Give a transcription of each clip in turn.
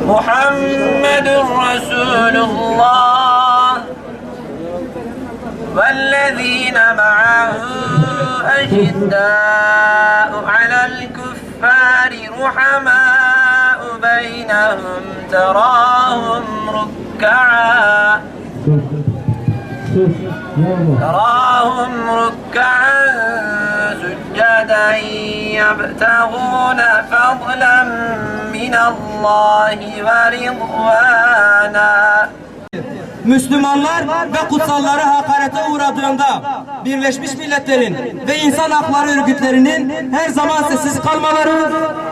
محمد رسول الله والذين معه أشداء على الكفار رحماء بينهم تراهم ركعا سجدا يبتغون فضلا من الله ورضوانا. Müslümanlar ve kutsalları hakarete uğradığında Birleşmiş Milletler'in ve insan hakları örgütlerinin her zaman sessiz kalmaları,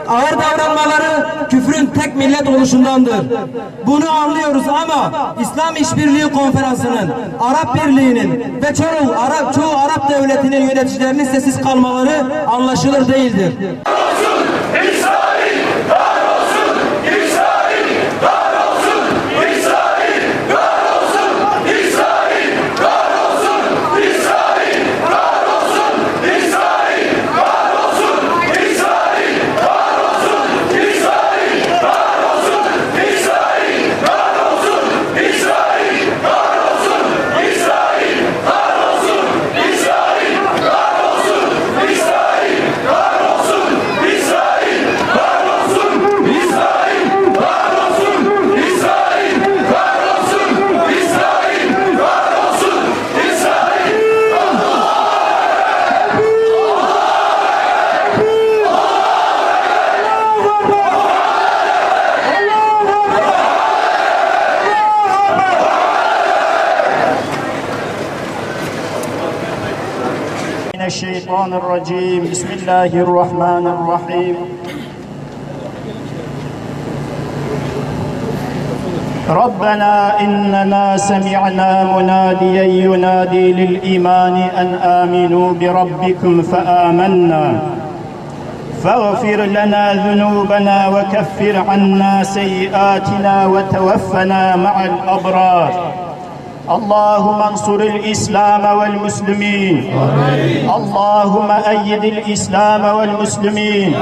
ağır davranmaları küfrün tek millet oluşundandır. Bunu anlıyoruz ama İslam İşbirliği Konferansı'nın, Arap Birliği'nin ve çoğu Arap devletinin yöneticilerinin sessiz kalmaları anlaşılır değildir. الشيطان الرجيم بسم الله الرحمن الرحيم ربنا إننا سمعنا مناديا ينادي للإيمان أن آمنوا بربكم فآمنا فاغفر لنا ذنوبنا وكفر عنا سيئاتنا وتوفنا مع الأبرار اللهم انصر الإسلام والمسلمين اللهم أيد الإسلام والمسلمين